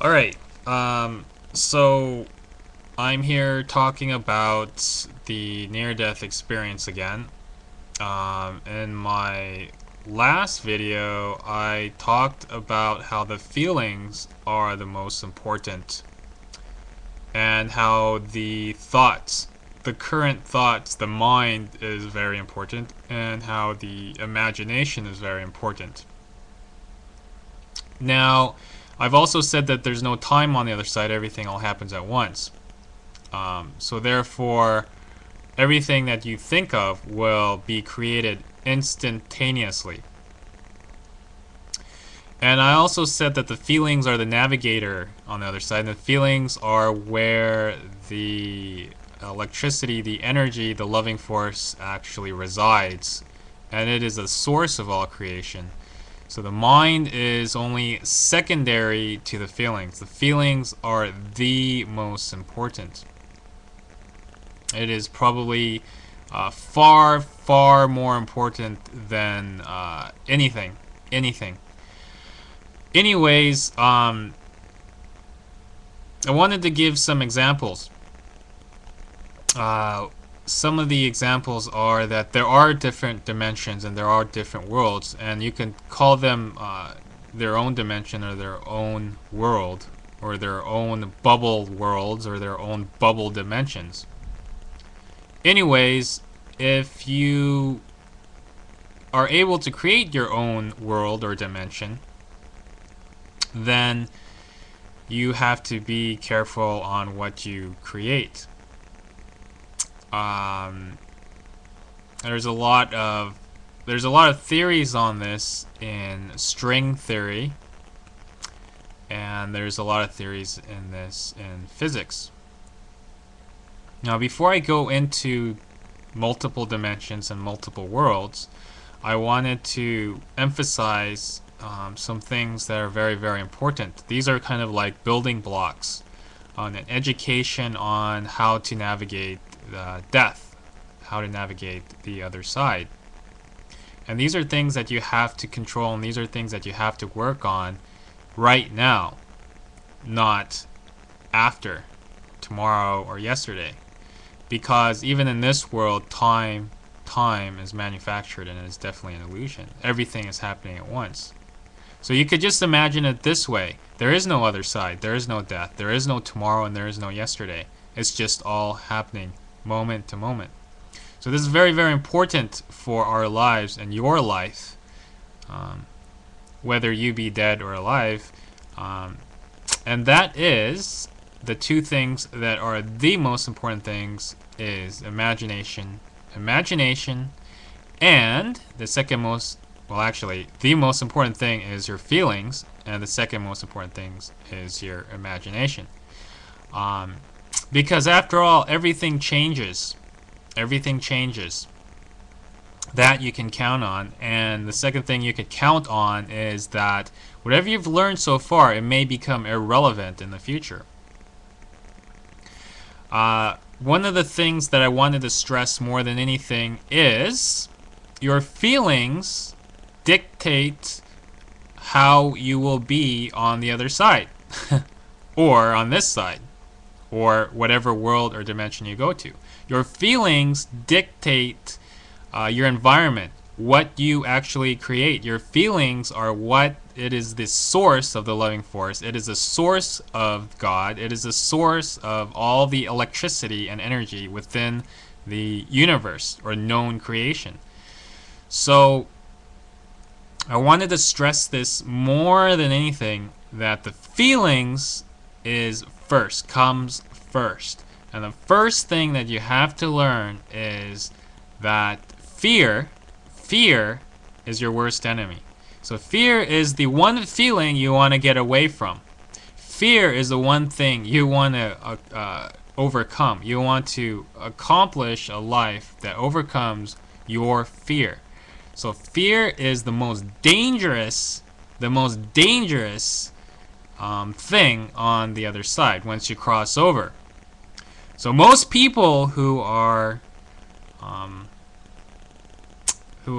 All right. So I'm here talking about the near-death experience again. In my last video, I talked about how the feelings are the most important and how the thoughts, the current thoughts, the mind is very important, and how the imagination is very important. Now, I've also said that there's no time on the other side, everything all happens at once. So therefore, everything that you think of will be created instantaneously. And I also said that the feelings are the navigator on the other side, and the feelings are where the electricity, the energy, the loving force actually resides. And it is the source of all creation. So the mind is only secondary to the feelings. The feelings are the most important. It is probably far, far more important than anything. Anyways, I wanted to give some examples. Some of the examples are that there are different dimensions and there are different worlds, and you can call them their own dimension or their own world or their own bubble worlds or their own bubble dimensions. Anyways, if you are able to create your own world or dimension, then you have to be careful on what you create. There's a lot of theories on this in string theory, and there's a lot of theories in this in physics. Now, before I go into multiple dimensions and multiple worlds, I wanted to emphasize some things that are very, very important. These are kind of like building blocks on an education on how to navigate death, how to navigate the other side. And these are things that you have to control, and these are things that you have to work on right now, not after, tomorrow, or yesterday. Because even in this world, time is manufactured, and it is definitely an illusion. Everything is happening at once. So you could just imagine it this way. There is no other side. There is no death. There is no tomorrow, and there is no yesterday. It's just all happening moment to moment. So this is very, very important for our lives and your life, whether you be dead or alive. And that is the two things that are the most important things is imagination, and the second most, well, actually, the most important thing is your feelings, and the second most important thing is your imagination. Because after all, everything changes. Everything changes. That you can count on. And the second thing you could count on is that whatever you've learned so far, it may become irrelevant in the future. One of the things that I wanted to stress more than anything is your feelings dictate how you will be on the other side or on this side or whatever world or dimension you go to. Your feelings dictate your environment, what you actually create. Your feelings are what it is, the source of the loving force. It is the source of God. It is the source of all the electricity and energy within the universe or known creation. So I wanted to stress this more than anything, that the feelings comes first. And the first thing that you have to learn is that fear is your worst enemy. So fear is the one feeling you want to get away from. Fear is the one thing you want to overcome. You want to accomplish a life that overcomes your fear. So fear is the most dangerous thing on the other side once you cross over. So most people who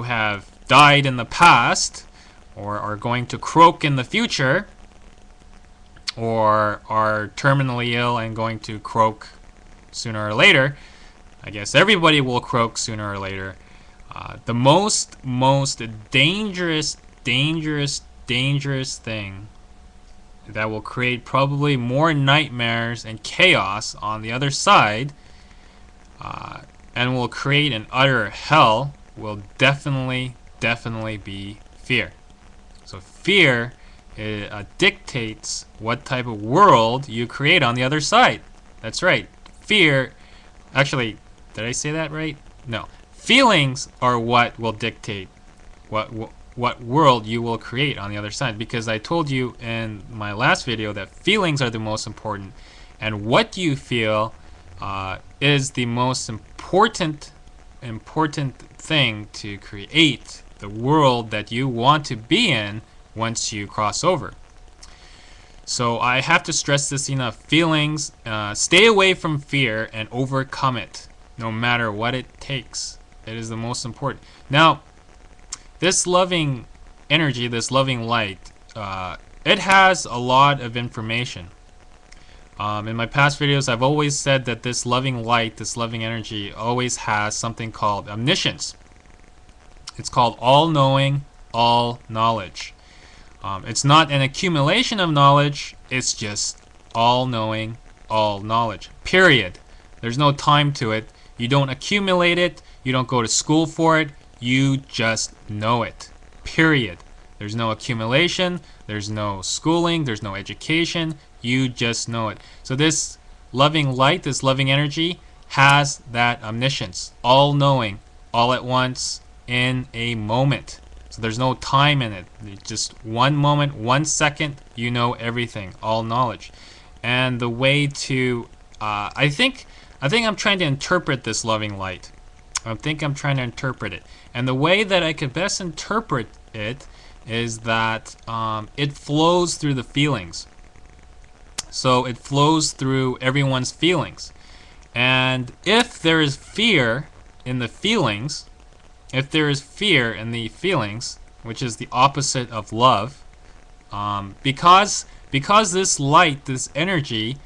have died in the past or are going to croak in the future or are terminally ill and going to croak sooner or later. I guess everybody will croak sooner or later. The most dangerous thing that will create probably more nightmares and chaos on the other side, and will create an utter hell, will definitely be fear. So fear dictates what type of world you create on the other side. That's right. Fear, actually, did I say that right? No. Feelings are what will dictate what world you will create on the other side, because I told you in my last video that feelings are the most important, and what you feel is the most important thing to create the world that you want to be in once you cross over. So I have to stress this enough. Feelings, stay away from fear and overcome it, no matter what it takes. It is the most important. Now, this loving energy, this loving light, it has a lot of information. In my past videos, I've always said that this loving light, this loving energy, always has something called omniscience. It's called all-knowing, all-knowledge. It's not an accumulation of knowledge, it's just all-knowing, all-knowledge. Period. There's no time to it. You don't accumulate it. You don't go to school for it. You just know it. Period. There's no accumulation. There's no schooling. There's no education. You just know it. So this loving light, this loving energy, has that omniscience. All-knowing, all at once, in a moment. So there's no time in it. It's just one moment, 1 second, you know everything. All knowledge. And the way to, I think I'm trying to interpret this loving light. I think I'm trying to interpret it. And the way that I could best interpret it is that it flows through the feelings. So it flows through everyone's feelings. And if there is fear in the feelings, which is the opposite of love, because this light, this energy,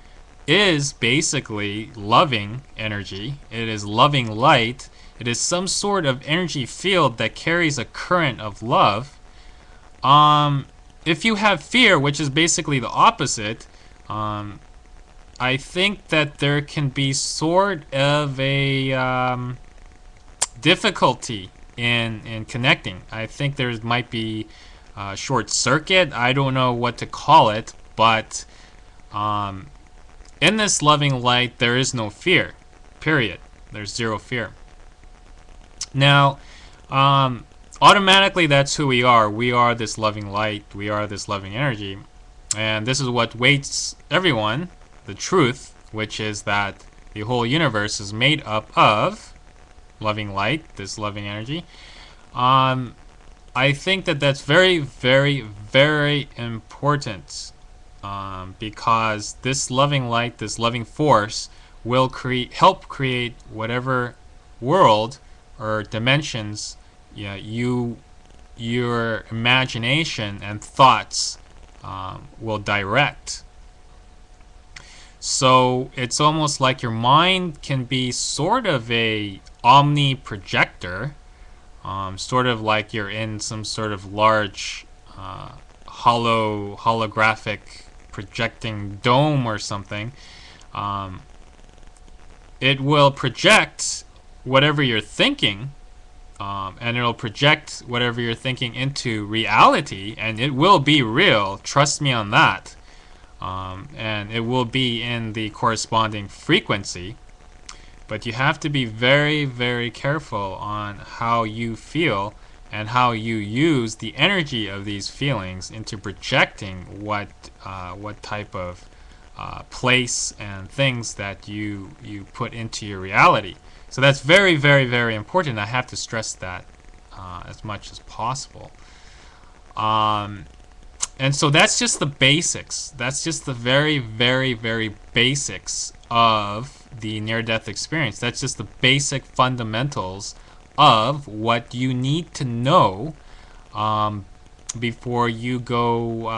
is basically loving energy, it is loving light, it is some sort of energy field that carries a current of love. If you have fear, which is basically the opposite, I think that there can be sort of a difficulty in connecting. I think there might be a short circuit. I don't know what to call it, but in this loving light, there is no fear. Period. There's zero fear. Now, automatically, that's who we are. We are this loving light. We are this loving energy. And this is what waits everyone, the truth, which is that the whole universe is made up of loving light, this loving energy. I think that that's very, very, very important, because this loving light, this loving force, will help create whatever world or dimensions your imagination and thoughts will direct. So it's almost like your mind can be sort of a omni-projector, sort of like you're in some sort of large holographic projecting dome or something. It will project whatever you're thinking, and it'll project whatever you're thinking into reality, and it will be real. Trust me on that. And it will be in the corresponding frequency. But you have to be very, very careful on how you feel and how you use the energy of these feelings into projecting what type of place and things that you put into your reality. So that's very, very, very important. I have to stress that as much as possible. And so that's just the basics. That's just the very, very, very basics of the near-death experience. That's just the basic fundamentals of what you need to know before you go